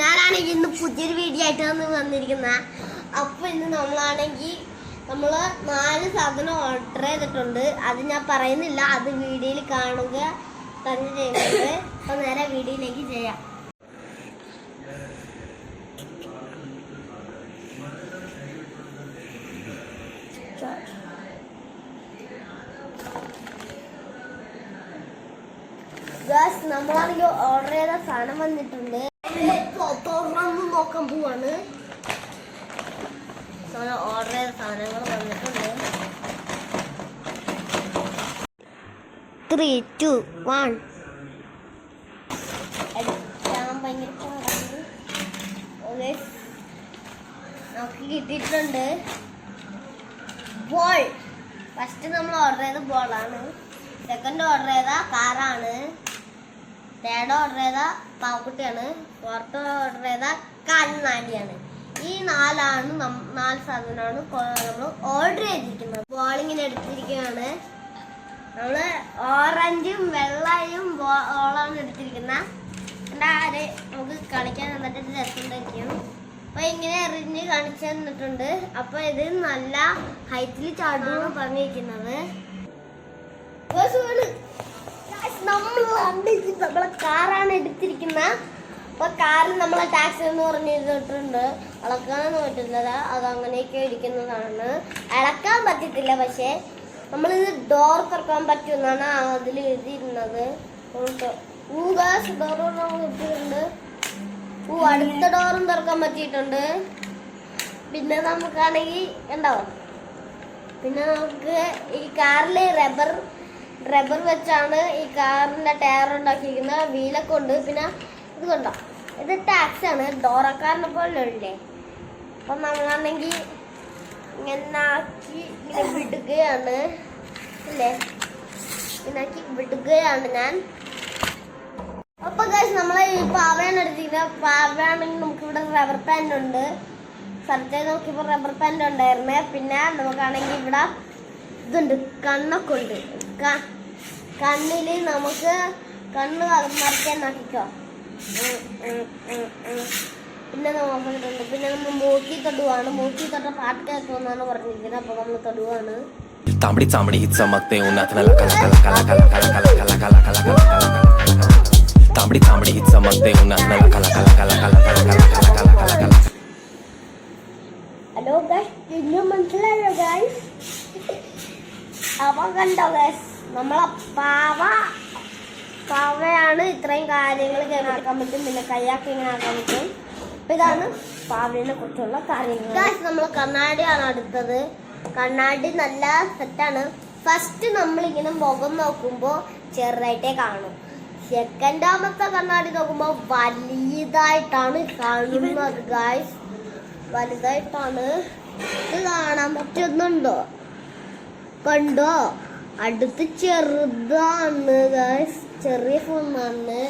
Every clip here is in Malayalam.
ഞാനാണെങ്കിൽ ഇന്ന് പുതിയൊരു വീഡിയോ ആയിട്ടാണ് വന്നിരിക്കുന്നത്. അപ്പോൾ ഇന്ന് നമ്മൾ 4 സാധനം ഓർഡർ ചെയ്തിട്ടുണ്ട്. അത് ഞാൻ പറയുന്നില്ല, അത് വീഡിയോയിൽ കാണുക തന്നെ ചെയ്യുന്നുണ്ട്. അപ്പോൾ നേരെ വീഡിയോയിലേക്ക് ചെയ്യാം. നമ്മളാണെങ്കിൽ ഓർഡർ ചെയ്ത സാധനം വന്നിട്ടുണ്ട്. നോക്കാൻ പോവാണ്. ഓർഡർ ചെയ്ത സാധനങ്ങൾ വന്നിട്ടുണ്ട്. 3, 2, 1 എടുക്കാൻ ഭയങ്കര പാടാണ്. നമുക്ക് കിട്ടിയിട്ടുണ്ട് ബോൾ. ഫസ്റ്റ് നമ്മൾ ഓർഡർ ചെയ്ത ബോളാണ്. സെക്കൻഡ് ഓർഡർ ചെയ്ത കാറാണ്. തേർഡ് ഓർഡർ ചെയ്ത പാവക്കുട്ടിയാണ്. ഫോർത്ത് ഓർഡർ ചെയ്ത കണ്ണാടിയാണ്. ഈ 4 സാധനമാണ് നമ്മൾ ഓർഡർ ചെയ്തിരിക്കുന്നത്. ബോളിങ്ങനെ എടുത്തിരിക്കുകയാണ്. നമ്മൾ ഓറഞ്ചും വെള്ളയും ബോളാണ് എടുത്തിരിക്കുന്നത്. എന്താ നമുക്ക് കളിക്കാൻ എന്നിട്ട് രസമുണ്ടായിരിക്കും. അപ്പൊ ഇങ്ങനെ എറിഞ്ഞ് കാണിച്ചു തന്നിട്ടുണ്ട്. അപ്പൊ ഇത് നല്ല ഹൈറ്റിൽ ചാടുമെന്ന് പറഞ്ഞിരിക്കുന്നത്. നമ്മളെ കാറാണ് എടുത്തിരിക്കുന്ന. അപ്പൊ കാറിൽ നമ്മളെ ടാക്സി എന്ന് പറഞ്ഞിട്ടുണ്ട്. ഇളക്കാനൊന്നും പറ്റില്ല, അത് അങ്ങനെയൊക്കെ ഇരിക്കുന്നതാണ്. ഇളക്കാൻ പറ്റത്തില്ല, പക്ഷെ നമ്മളിത് ഡോർ തുറക്കാൻ പറ്റുമെന്നാണ് അതിൽ എഴുതിയിരുന്നത്. കിട്ടിയിട്ടുണ്ട്. അടുത്ത ഡോറും തുറക്കാൻ പറ്റിയിട്ടുണ്ട്. പിന്നെ നമുക്കാണെങ്കിൽ ഉണ്ടാവും. പിന്നെ നമുക്ക് ഈ കാറിൽ റബ്ബർ വെച്ചാണ് ഈ കാറിന്റെ ടയർ ഉണ്ടാക്കിയിരിക്കുന്നത്. വീലൊക്കെ ഉണ്ട്. പിന്നെ ഇത് കണ്ടോ, ഇത് ടാക്സി ആണ്. ഡോറക്കാരനെ പോലെ ഉള്ളേ. അപ്പൊ നമ്മളാണെങ്കിൽ ഇങ്ങനെ ആക്കി വിടുകയാണ് അല്ലേ, ഇങ്ങനാക്കി വിടുകയാണ് ഞാൻ. അപ്പൊ നമ്മളെ ഈ പാവയാണ് എടുത്തിരിക്കുന്നത്. പാവയാണെങ്കിൽ നമുക്കിവിടെ റബ്ബർ പാൻ്റ് ഉണ്ട്. സ്ഥലത്തെ നോക്കിയപ്പോൾ റബ്ബർ പാൻ്റ് ഉണ്ടായിരുന്നേ. പിന്നെ നമുക്കാണെങ്കിൽ ഇവിടെ ഇതുണ്ട്, കണ്ണൊക്കെ ഉണ്ട്. കണ്ണില് നമുക്ക് കണ്ണ് മറിക്കാൻ നോക്കിക്കോ. പിന്നെ നോക്കിയിട്ടുണ്ട്. പിന്നെ നമ്മൾ മൂക്കി തൊടുവാണ്. മൂക്കി തൊട്ട പാട്ട് കേൾക്കുമെന്നാണ് പറഞ്ഞിരിക്കുന്നത്. അപ്പൊ നമ്മൾ തൊടുവാണ്. तांबड़ी चांबड़ी चमकते उन्नत में लका लका लका लका लका लका लका लका लका तांबड़ी चांबड़ी चमकते उन्नत में लका लका लका लका लका लका लका लका. ഹലോ ഗൈസ്, ഇന്നും മനസ്സിലായോ ഗൈസ്? അവ കണ്ടോ ഗൈസ്, നമ്മളെ പാവയാണ്. ഇത്രയും കാര്യങ്ങൾ ഇങ്ങനെ ആക്കാൻ പറ്റും. പിന്നെ കയ്യാക്കി ഇങ്ങനെ ആക്കാൻ പറ്റും. അപ്പൊ ഇതാണ് പാവയെ കുറിച്ചുള്ള കാര്യങ്ങൾ. ഗൈസ്, നമ്മൾ കണ്ണാടിയാണ് അടുത്തത്. കണ്ണാടി നല്ല സെറ്റാണ്. ഫസ്റ്റ് നമ്മളിങ്ങനെ മുഖം നോക്കുമ്പോൾ ചെറുതായിട്ടേ കാണും. സെക്കൻഡാമത്തെ കണ്ണാടി നോക്കുമ്പോൾ വലിയതായിട്ടാണ് കാണുന്നത് ഗൈസ്. വലുതായിട്ടാണ് ഇത് കാണാൻ പറ്റുന്നുണ്ടോ? കണ്ടോ? അടുത്ത് ചെറുതാണ് ഗൈസ്, ചെറിയ ഫോണാണ്.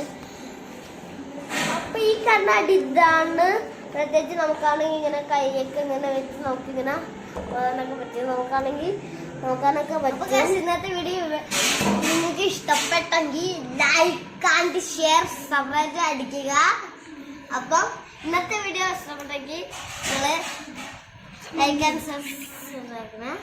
അപ്പൊ ഈ കണ്ണാടി ഇതാണ്. പ്രത്യേകിച്ച് നമുക്കാണെങ്കിൽ ഇങ്ങനെ കൈയൊക്കെ ഇങ്ങനെ വെച്ച് നമുക്കിങ്ങനെ നോക്കാനൊക്കെ പറ്റും. നോക്കാനൊക്കെ പറ്റും. ഇന്നത്തെ വീഡിയോ നിങ്ങൾക്ക് ഇഷ്ടപ്പെട്ടെങ്കിൽ ലൈക്ക് ആൻഡ് ഷെയർ സബ്സ്ക്രൈബ് അടിക്കുക. അപ്പം ഇന്നത്തെ വീഡിയോ ഇഷ്ടപ്പെട്ടെങ്കിൽ നിങ്ങൾ ലൈക്ക് ആൻഡ് സബ്സ്ക്രൈബ് ചെയ്യണേ.